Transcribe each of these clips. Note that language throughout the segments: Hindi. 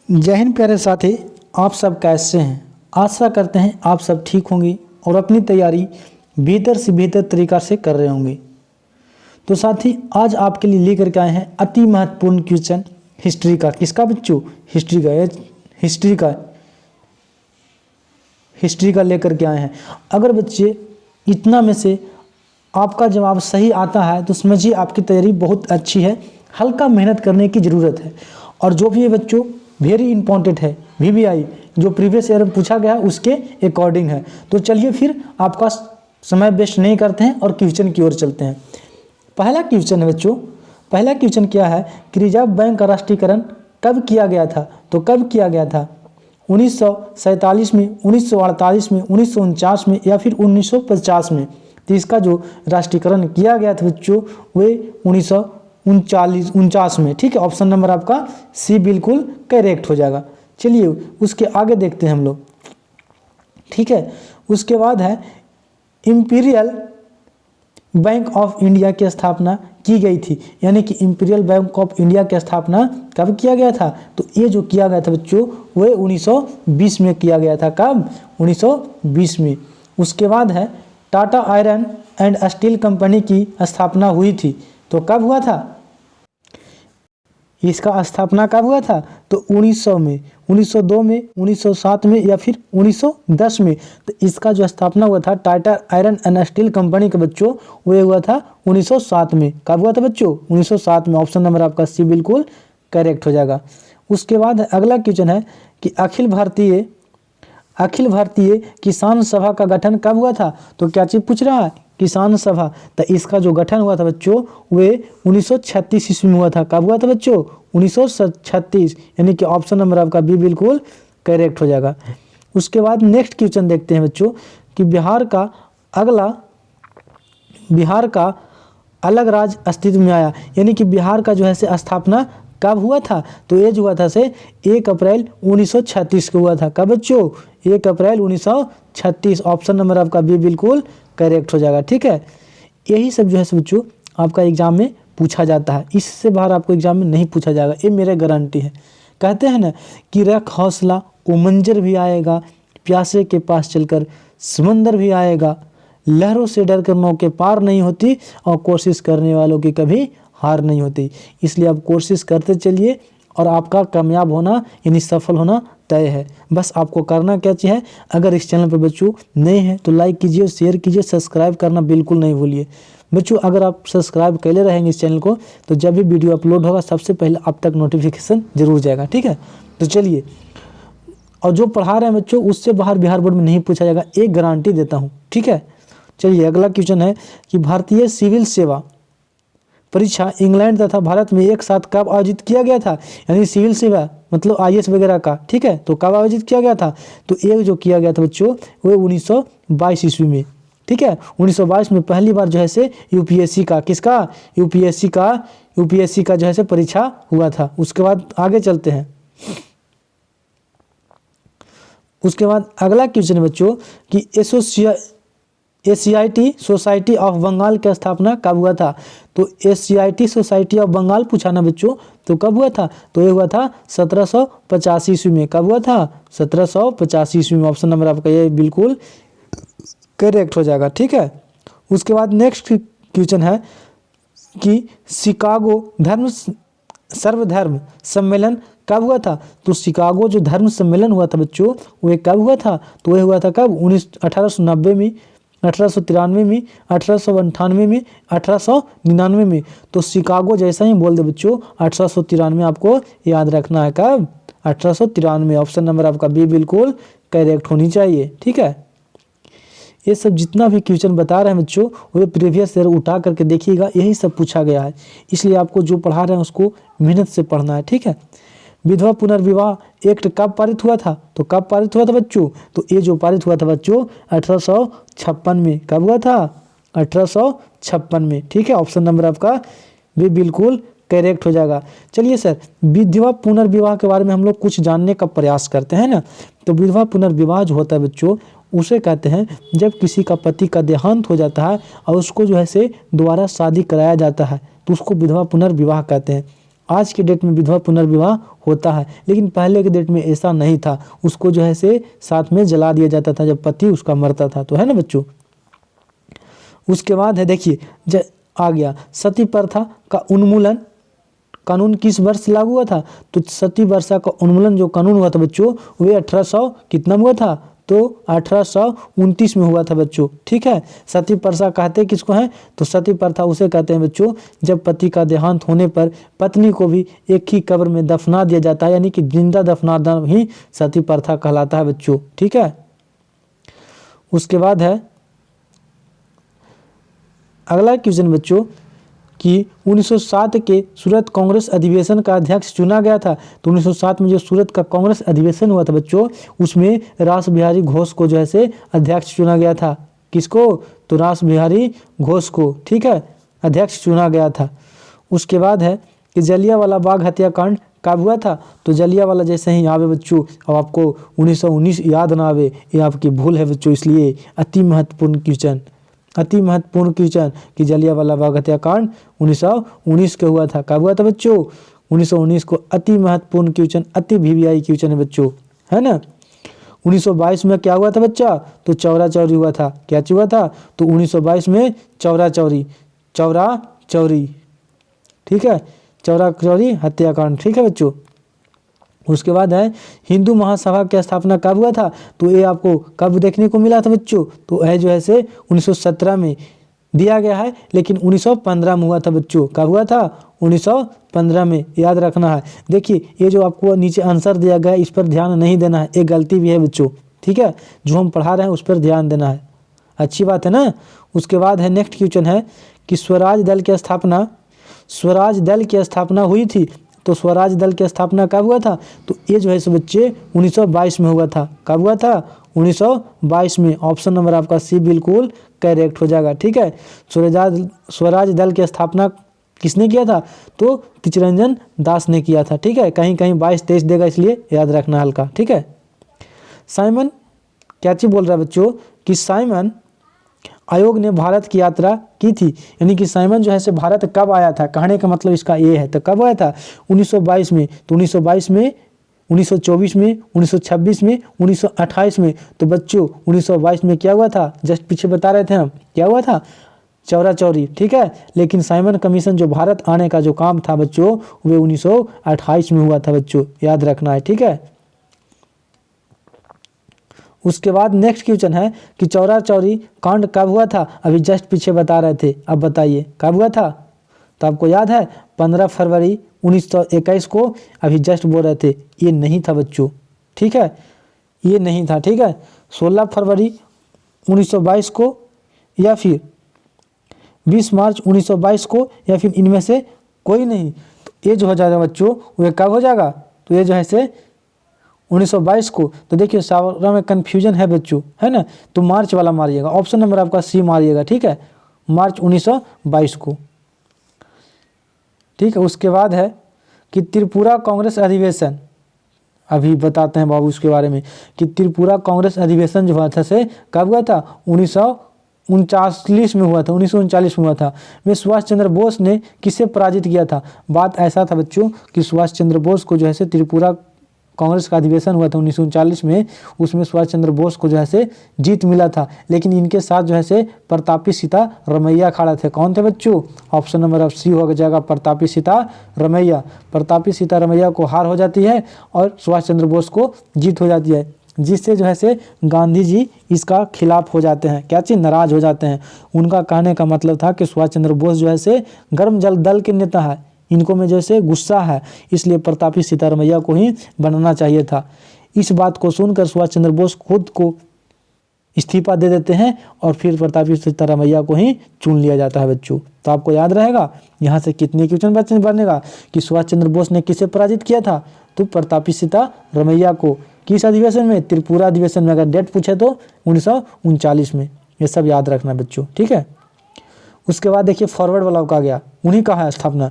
जय हिंद प्यारे साथी, आप सब कैसे हैं। आशा करते हैं आप सब ठीक होंगे और अपनी तैयारी बेहतर से बेहतर तरीक़ा से कर रहे होंगे। तो साथी, आज आपके लिए लेकर के आए हैं अति महत्वपूर्ण क्वेश्चन हिस्ट्री का। किसका बच्चों? हिस्ट्री का लेकर के आए हैं। अगर बच्चे इतना में से आपका जवाब सही आता है तो समझिए आपकी तैयारी बहुत अच्छी है। हल्का मेहनत करने की ज़रूरत है और जो भी ये बच्चों वेरी इंपॉर्टेंट है, वीवीआई जो प्रीवियस ईयर में पूछा गया उसके अकॉर्डिंग है। तो चलिए फिर आपका समय वेस्ट नहीं करते हैं और क्वेश्चन की ओर चलते हैं। पहला क्वेश्चन है बच्चों, पहला क्वेश्चन क्या है कि रिजर्व बैंक का राष्ट्रीयकरण कब किया गया था? तो कब किया गया था? 1947 में, 1948 में, 1949 में या फिर 1950 में? तो इसका जो राष्ट्रीयकरण किया गया था बच्चों वे 1949 में। ठीक है, ऑप्शन नंबर आपका सी बिल्कुल करेक्ट हो जाएगा। चलिए उसके आगे देखते हैं हम लोग। ठीक है, उसके बाद है इंपीरियल बैंक ऑफ इंडिया की स्थापना की गई थी, यानी कि इंपीरियल बैंक ऑफ इंडिया की स्थापना कब किया गया था? तो ये जो किया गया था बच्चों वो 1920 में किया गया था। कब? 1920 में। उसके बाद है Tata iron and steel company की स्थापना हुई थी, तो कब हुआ था? इसका स्थापना कब हुआ था? तो 1900 में, 1902 में, 1907 में या फिर 1910 में? तो इसका जो स्थापना हुआ था Tata iron and steel company के बच्चों वो हुआ था 1907 में। कब हुआ था बच्चों? 1907 में। ऑप्शन नंबर आपका सी बिल्कुल करेक्ट हो जाएगा। उसके बाद अगला क्वेश्चन है कि अखिल भारतीय किसान सभा का गठन कब हुआ था? तो क्या चीज़ पूछ रहा है? किसान सभा। तो इसका जो गठन हुआ था बच्चों वे 1936 ईस्वी में हुआ था। कब हुआ था बच्चों? 1936, यानी कि ऑप्शन नंबर आपका बी बिल्कुल करेक्ट हो जाएगा। उसके बाद नेक्स्ट क्वेश्चन देखते हैं बच्चों कि बिहार का अलग राज्य अस्तित्व में आया, यानी कि बिहार का जो है से स्थापना कब हुआ था? तो ये जो हुआ था से 1 अप्रैल 1936 को हुआ था। कब बच्चों? 1 अप्रैल 1936। ऑप्शन नंबर आपका बी बिल्कुल करेक्ट हो जाएगा। ठीक है, यही सब जो है बच्चों आपका एग्जाम में पूछा जाता है, इससे बाहर आपको एग्जाम में नहीं पूछा जाएगा, ये मेरे गारंटी है। कहते हैं ना कि रख हौसला वो मंजर भी आएगा, प्यासे के पास चलकर समंदर भी आएगा, लहरों से डर कर नौके पार नहीं होती और कोशिश करने वालों की कभी हार नहीं होती। इसलिए आप कोशिश करते चलिए और आपका कामयाब होना यानी सफल होना तय है। बस आपको करना क्या चाहिए, अगर इस चैनल पर बच्चों नए हैं तो लाइक कीजिए, शेयर कीजिए, सब्सक्राइब करना बिल्कुल नहीं भूलिए। बच्चों अगर आप सब्सक्राइब कैले रहेंगे इस चैनल को तो जब भी वीडियो अपलोड होगा सबसे पहले आप तक नोटिफिकेशन जरूर जाएगा। ठीक है, तो चलिए, और जो पढ़ा रहे हैं बच्चों उससे बाहर बिहार बोर्ड में नहीं पूछा जाएगा, एक गारंटी देता हूँ। ठीक है, चलिए अगला क्वेश्चन है कि भारतीय सिविल सेवा परीक्षा इंग्लैंड तथा भारत में एक साथ कब आयोजित किया गया था? यानी सिविल सेवा मतलब आईएएस वगैरह का। ठीक है, तो कब आयोजित किया गया था? तो एक जो किया गया था बच्चों वो 1922 ईस्वी में। ठीक है, 1922 में पहली बार जो है से यूपीएससी का, किसका? यूपीएससी का जो है से परीक्षा हुआ था। उसके बाद आगे चलते हैं। उसके बाद अगला क्वेश्चन है बच्चों कि एशियाटी सोसाइटी ऑफ बंगाल की स्थापना कब हुआ था? तो एशियाटी सोसाइटी ऑफ बंगाल पूछा ना बच्चों, तो कब हुआ था? तो ये हुआ था 1785 ईस्वी में। कब हुआ था? 1785 ईस्वी में। ऑप्शन नंबर आपका ये बिल्कुल करेक्ट हो जाएगा। ठीक है, उसके बाद नेक्स्ट क्वेश्चन है कि शिकागो सर्वधर्म सम्मेलन कब हुआ था? तो शिकागो जो धर्म सम्मेलन हुआ था बच्चों वो कब हुआ था? तो वह हुआ था कब? 1890 में, 1893 में, 1898 में, 1899 में। तो शिकागो जैसा ही बोल दे बच्चों 1893 आपको याद रखना है। कब? 1893। ऑप्शन नंबर आपका बी बिल्कुल करेक्ट होनी चाहिए। ठीक है, ये सब जितना भी क्वेश्चन बता रहे हैं बच्चों वो प्रीवियस ईयर उठा करके देखिएगा, यही सब पूछा गया है। इसलिए आपको जो पढ़ा रहे हैं उसको मेहनत से पढ़ना है। ठीक है, विधवा पुनर्विवाह एक्ट कब पारित हुआ था? तो कब पारित हुआ था बच्चों? तो ये जो पारित हुआ था बच्चों 1856 में। कब हुआ था? 1856 में। ठीक है, ऑप्शन नंबर आपका भी बिल्कुल करेक्ट हो जाएगा। चलिए सर, विधवा पुनर्विवाह के बारे में हम लोग कुछ जानने का प्रयास करते हैं ना। तो विधवा पुनर्विवाह जो होता है बच्चों उसे कहते हैं जब किसी का पति का देहांत हो जाता है और उसको जो है से दोबारा शादी कराया जाता है तो उसको विधवा पुनर्विवाह कहते हैं। आज के डेट में विधवा पुनर्विवाह होता है, लेकिन पहले के डेट में ऐसा नहीं था। उसको जो है से साथ में जला दिया जाता था जब पति उसका मरता था, तो है ना बच्चों। उसके बाद है देखिए आ गया सती प्रथा का उन्मूलन कानून किस वर्ष से लागू हुआ था? तो सती प्रथा का उन्मूलन जो कानून हुआ था बच्चों, वे 1800 कितना हुआ था? तो 1829 में हुआ था बच्चों, ठीक है। सती प्रथा कहते किसको हैं? तो सती प्रथा उसे कहते हैं बच्चों जब पति का देहांत होने पर पत्नी को भी एक ही कब्र में दफना दिया जाता है, यानी कि जिंदा दफनाना ही सती प्रथा कहलाता है बच्चों, ठीक है। उसके बाद है अगला क्वेश्चन बच्चों कि 1907 के सूरत कांग्रेस अधिवेशन का अध्यक्ष चुना गया था। तो 1907 में जो सूरत का कांग्रेस अधिवेशन हुआ था बच्चों, उसमें रास बिहारी घोष को जो है से अध्यक्ष चुना गया था। किसको? तो रास बिहारी घोष को, ठीक है, अध्यक्ष चुना गया था। उसके बाद है कि जलियांवाला बाग हत्याकांड कब हुआ था? तो जलियांवाला जैसे ही आवे बच्चों, अब आपको 1919 याद ना आवे, ये आपकी भूल है बच्चों, इसलिए अति महत्वपूर्ण क्वेश्चन कि जलियांवाला बाग हत्याकांड 1919 के हुआ था। कब हुआ था बच्चों? 1919 को। अति महत्वपूर्ण क्वेश्चन, अति वीवीआई क्वेश्चन है बच्चों, है ना। 1922 में क्या हुआ था बच्चा? तो चौरा चौरी हुआ था। क्या हुआ था? तो 1922 में चौरा चौरी, ठीक है, चौरा चौरी हत्याकांड, ठीक है बच्चों। उसके बाद है हिंदू महासभा की स्थापना कब हुआ था? तो ये आपको कब देखने को मिला था बच्चों? तो है जो है से 1917 में दिया गया है, लेकिन 1915 में हुआ था बच्चों। कब हुआ था? 1915 में, याद रखना है। देखिए ये जो आपको नीचे आंसर दिया गया है इस पर ध्यान नहीं देना है, एक गलती भी है बच्चों, ठीक है। जो हम पढ़ा रहे हैं उस पर ध्यान देना है, अच्छी बात है ना। उसके बाद है नेक्स्ट क्वेश्चन है कि स्वराज दल की स्थापना हुई थी। तो स्वराज दल की स्थापना कब हुआ था? तो ये जो है सो बच्चे 1922 में हुआ था। कब हुआ था? 1922 में। ऑप्शन नंबर आपका सी बिल्कुल करेक्ट हो जाएगा, ठीक है। स्वराज दल की स्थापना किसने किया था? तो चित्तरंजन दास ने किया था, ठीक है। कहीं कहीं 22-23 देगा, इसलिए याद रखना हल्का, ठीक है। साइमन क्या चीज बोल रहा है बच्चों कि साइमन आयोग ने भारत की यात्रा की थी, यानी कि साइमन जो है से भारत कब आया था, कहने का मतलब इसका ये है। तो कब आया था? 1922 में। तो 1922 में, 1924 में, 1926 में, 1928 में। तो बच्चों 1922 में क्या हुआ था? जस्ट पीछे बता रहे थे हम, क्या हुआ था? चौरा चौरी, ठीक है। लेकिन साइमन कमीशन जो भारत आने का जो काम था बच्चों, वे 1928 में हुआ था बच्चों, याद रखना है, ठीक है। उसके बाद नेक्स्ट क्वेश्चन है कि चौरा चौरी कांड कब हुआ था? अभी जस्ट पीछे बता रहे थे, अब बताइए कब हुआ था? तो आपको याद है 15 फरवरी 1921 को, अभी जस्ट बोल रहे थे, ये नहीं था बच्चों, ठीक है, ये नहीं था, ठीक है। 16 फरवरी 1922 को, या फिर 20 मार्च 1922 को, या फिर इनमें से कोई नहीं। तो ये जो हो जाएगा बच्चों, वह कब हो जाएगा? तो ये जो है से 1922 को। तो देखिए सारा में कन्फ्यूजन है बच्चों, है ना। तो मार्च वाला मारिएगा, ऑप्शन नंबर आपका सी मारिएगा, ठीक है, मार्च 1922 को, ठीक है। उसके बाद है कि त्रिपुरा कांग्रेस अधिवेशन, अभी बताते हैं बाबू उसके बारे में कि त्रिपुरा कांग्रेस अधिवेशन जो हुआ था से कब हुआ था? 1939 में हुआ था, 1939 में हुआ था। में सुभाष चंद्र बोस ने किसे पराजित किया था? बात ऐसा था बच्चों कि सुभाष चंद्र बोस को जो है से त्रिपुरा कांग्रेस का अधिवेशन हुआ था 1939 में, उसमें सुभाष चंद्र बोस को जो है से जीत मिला था, लेकिन इनके साथ जो है से प्रतापी सीता रमैया खड़ा थे। कौन थे बच्चों? ऑप्शन नंबर ऑफ सी हो जाएगा, प्रतापी सीता रमैया। प्रतापी सीता रमैया को हार हो जाती है और सुभाष चंद्र बोस को जीत हो जाती है, जिससे जो है से गांधी जी इसका खिलाफ हो जाते हैं, क्या चीज, नाराज हो जाते हैं। उनका कहने का मतलब था कि सुभाष चंद्र बोस जो है से गर्म जल दल के नेता है, इनको में जैसे गुस्सा है, इसलिए प्रतापी सीता रमैया को ही बनाना चाहिए था। इस बात को सुनकर सुभाष चंद्र बोस खुद को इस्तीफा दे देते हैं और फिर प्रतापी सीता रमैया को ही चुन लिया जाता है बच्चों। तो आपको याद रहेगा यहाँ से कितने क्वेश्चन बनेगा कि सुभाष चंद्र बोस ने किसे पराजित किया था? तो प्रतापी सीता रमैया को। किस अधिवेशन में? त्रिपुरा अधिवेशन में। अगर डेट पूछे तो 1939 में। ये सब याद रखना बच्चों, ठीक है। उसके बाद देखिए फॉरवर्ड ब्लॉक आ गया, उन्हीं का है स्थापना।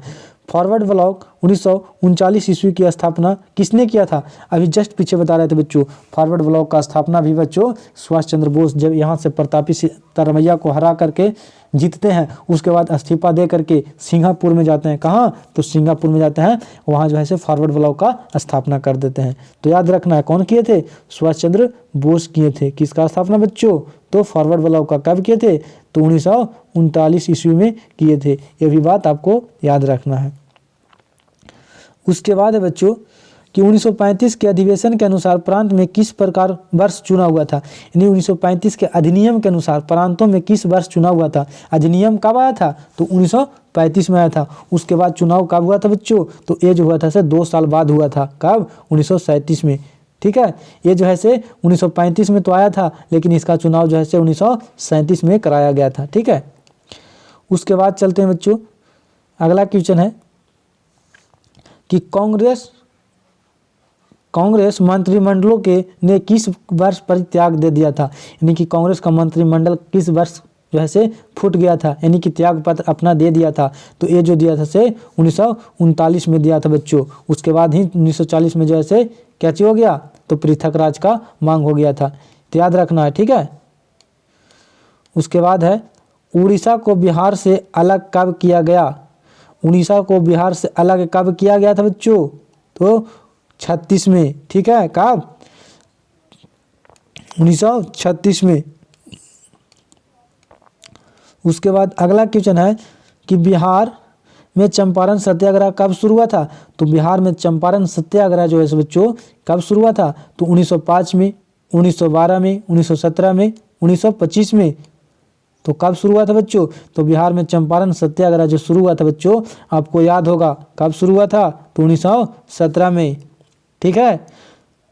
फॉरवर्ड ब्लॉक 1939 ईस्वी की स्थापना किसने किया था? अभी जस्ट पीछे बता रहे थे बच्चों, फॉरवर्ड ब्लॉक का स्थापना भी बच्चों सुभाष चंद्र बोस जब यहाँ से प्रतापी तरमैया को हरा करके जीतते हैं, उसके बाद इस्तीफा दे करके सिंगापुर में जाते हैं। कहाँ? तो सिंगापुर में जाते हैं, वहाँ जो है से फॉरवर्ड ब्लॉक का स्थापना कर देते हैं। तो याद रखना है कौन किए थे? सुभाष चंद्र बोस किए थे। किसका स्थापना बच्चों? तो फॉरवर्ड ब्लॉक का। कब किए थे? तो 1939 ईस्वी में किए थे। ये भी बात आपको याद रखना है। उसके बाद है बच्चों कि 1935 के अधिवेशन के अनुसार प्रांत में किस प्रकार वर्ष चुना हुआ था? यानी 1935 के अधिनियम के अनुसार प्रांतों में किस वर्ष चुना हुआ था? अधिनियम कब आया था? तो 1935 में आया था। उसके बाद चुनाव कब हुआ था बच्चों? तो ये जो हुआ था से 2 साल बाद हुआ था। कब? 1937 में। ठीक है, ये जो है से 1935 में तो आया था, लेकिन इसका चुनाव जो है से 1937 में कराया गया था। ठीक है, उसके बाद चलते हैं बच्चों, अगला क्वेश्चन है कि कांग्रेस मंत्रिमंडलों के ने किस वर्ष परित्याग दे दिया था? यानी कि कांग्रेस का मंत्रिमंडल किस वर्ष जो है से फूट गया था, यानी कि त्याग पत्र अपना दे दिया था? तो ये जो दिया था से 1939 में दिया था बच्चों। उसके बाद ही 1940 में जो है से क्या चीज हो गया? तो पृथक राज का मांग हो गया था। तो याद रखना है। ठीक है, उसके बाद है उड़ीसा को बिहार से अलग कब किया गया? उड़ीसा को बिहार से अलग कब किया गया था बच्चों? तो 36 में। ठीक है, कब? 1936 में। उसके बाद अगला क्वेश्चन है कि बिहार में चंपारण सत्याग्रह कब शुरू हुआ था? तो बिहार में चंपारण सत्याग्रह जो है बच्चों कब शुरू हुआ था? तो 1905 में, 1912 में, 1917 में, 1925 में। तो कब शुरू हुआ था बच्चों? तो बिहार में चंपारण सत्याग्रह जो शुरू हुआ था बच्चों, आपको याद होगा कब शुरू हुआ था? तो 1917 में। ठीक है,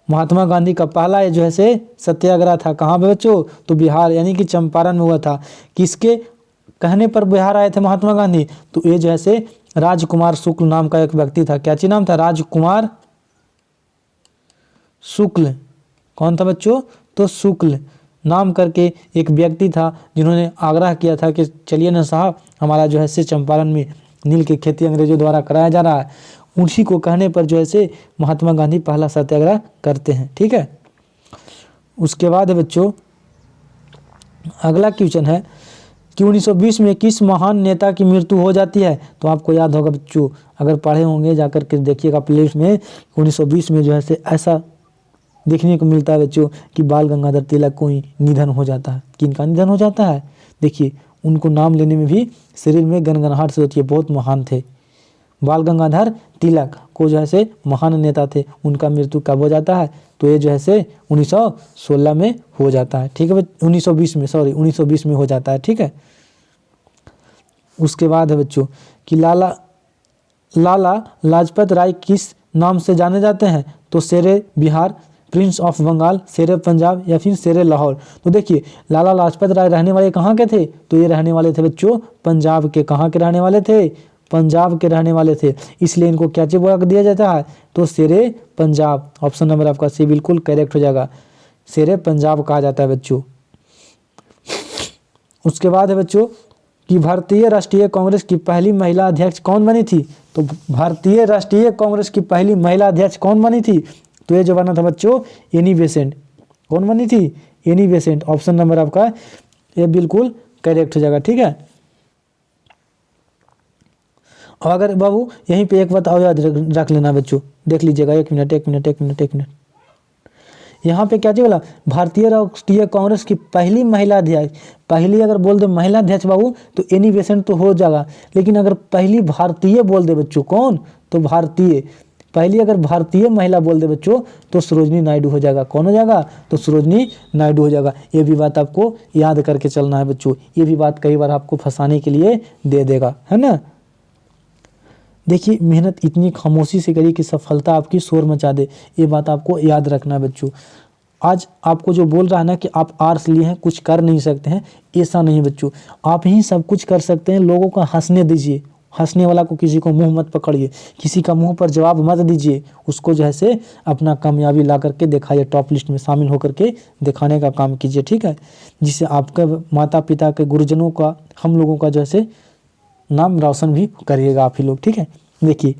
महात्मा गांधी का पहला जो है से सत्याग्रह था। कहाँ पे बच्चों? तो बिहार यानी कि चंपारण में हुआ था। किसके कहने पर बिहार आए थे महात्मा गांधी? तो ये जो है से राजकुमार शुक्ल नाम का एक व्यक्ति था। क्या नाम था? राजकुमार शुक्ल। कौन था बच्चों? तो शुक्ल नाम करके एक व्यक्ति था, जिन्होंने आग्रह किया था कि चलिए ना साहब, हमारा जो है से चंपारण में नील की खेती अंग्रेजों द्वारा कराया जा रहा है। उसी को कहने पर जो है से महात्मा गांधी पहला सत्याग्रह करते हैं। ठीक है, उसके बाद है बच्चों अगला क्वेश्चन है कि 1920 में किस महान नेता की मृत्यु हो जाती है? तो आपको याद होगा बच्चों, अगर पढ़े होंगे जाकर के देखिएगा प्लेलिस्ट में, 1920 में जो है से ऐसा देखने को मिलता है बच्चों कि बाल गंगाधर तिलक को ही निधन हो जाता है। किनका निधन हो जाता है? देखिए, उनको नाम लेने में भी शरीर में गनगनाहट से होती है, बहुत महान थे। बाल गंगाधर तिलक को जो है से महान नेता थे, उनका मृत्यु कब हो जाता है? तो ये जो है से 1916 में हो जाता है। ठीक है, 1920 में, सॉरी 1920 में हो जाता है। ठीक है, उसके बाद है बच्चों कि लाला लाजपत राय किस नाम से जाने जाते हैं? तो शेरे बिहार, प्रिंस ऑफ बंगाल, शेरे पंजाब या फिर शेरे लाहौर। तो देखिए, लाला लाजपत राय रहने वाले कहाँ के थे? तो ये रहने वाले थे बच्चों पंजाब के। कहाँ के रहने वाले थे? पंजाब के रहने वाले थे, इसलिए इनको क्या चीज बोला दिया जाता है? तो शेरे पंजाब। ऑप्शन नंबर आपका सी बिल्कुल करेक्ट हो जाएगा, शेरे पंजाब कहा जाता है बच्चों। उसके बाद है बच्चों कि भारतीय राष्ट्रीय कांग्रेस की पहली महिला अध्यक्ष कौन बनी थी? तो भारतीय राष्ट्रीय कांग्रेस की पहली महिला अध्यक्ष कौन बनी थी? तो ये जो बना था बच्चों एनी बेसेंट। कौन बनी थी? Annie Besant. ऑप्शन नंबर आपका ये बिल्कुल करेक्ट हो जाएगा। ठीक है, और अगर बाबू यहीं पे एक बात और याद रख लेना बच्चों, देख लीजिएगा, एक मिनट। यहाँ पे क्या चीज बोला? भारतीय राष्ट्रीय कांग्रेस की पहली महिला अध्यक्ष। पहली अगर बोल दे महिला अध्यक्ष बाबू तो एनी बेसेंट तो हो जाएगा, लेकिन अगर पहली भारतीय बोल दे बच्चों, कौन? तो भारतीय। पहली अगर भारतीय महिला बोल दे बच्चों तो सरोजनी नायडू हो जाएगा। कौन हो जाएगा? तो सरोजनी नायडू हो जाएगा। ये भी बात आपको याद करके चलना है बच्चों, ये भी बात कई बार आपको फंसाने के लिए दे देगा, है ना। देखिए, मेहनत इतनी खामोशी से करिए कि सफलता आपकी शोर मचा दे, ये बात आपको याद रखना है बच्चों। आज आपको जो बोल रहा है ना कि आप आर्ट्स लिए हैं कुछ कर नहीं सकते हैं, ऐसा नहीं बच्चों, आप ही सब कुछ कर सकते हैं। लोगों को हंसने दीजिए, हंसने वाला को किसी को मुंह मत पकड़िए, किसी का मुंह पर जवाब मत दीजिए, उसको जो है से अपना कामयाबी ला करके दिखाइए, टॉप लिस्ट में शामिल होकर के दिखाने का काम कीजिए। ठीक है, जिससे आपके माता पिता के गुरुजनों का, हम लोगों का जो है से नाम रोशन भी करिएगा आप ही लोग। ठीक है, देखिए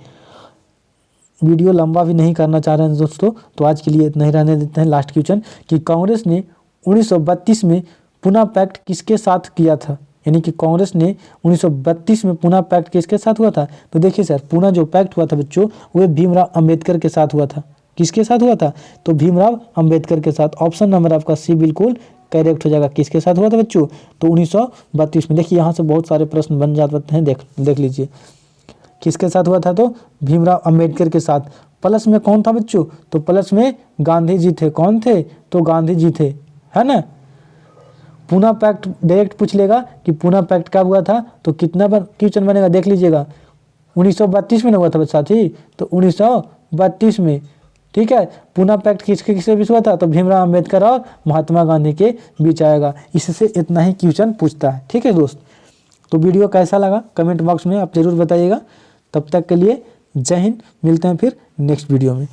वीडियो लंबा भी नहीं करना चाह रहे हैं दोस्तों, तो आज के लिए इतना ही रहने देते हैं। लास्ट क्वेश्चन कि कांग्रेस ने 1932 में पुनः पैक्ट किसके साथ किया था? यानी कि कांग्रेस ने 1932 में पुनः पैक्ट किसके साथ हुआ था? तो देखिए सर, पुनः जो पैक्ट हुआ था बच्चों, वह भीमराव अंबेडकर के साथ हुआ था। किसके साथ हुआ था? तो भीमराव अंबेडकर के साथ। ऑप्शन नंबर आपका सी बिल्कुल करेक्ट हो जाएगा। किसके साथ हुआ था बच्चों? तो 1932 में। देखिए यहाँ से बहुत सारे प्रश्न बन जाते हैं, देख लीजिए किसके साथ हुआ था? तो भीमराव अंबेडकर के साथ। प्लस में कौन था बच्चों? तो प्लस में गांधी जी थे। कौन थे? तो गांधी जी थे, है ना। पुनः पैक्ट डायरेक्ट पूछ लेगा कि पुनः पैक्ट कब हुआ था, तो कितना क्वेश्चन बनेगा देख लीजिएगा। 1932 में ना हुआ था साथी, तो 1932 में, ठीक है। पुनः पैक्ट किसके किसके बीच हुआ था? तो भीमराव अंबेडकर और महात्मा गांधी के बीच आएगा। इससे इतना ही क्वेश्चन पूछता है, ठीक है दोस्त। तो वीडियो कैसा लगा कमेंट बॉक्स में आप जरूर बताइएगा। तब तक के लिए जय हिंद, मिलते हैं फिर नेक्स्ट वीडियो में।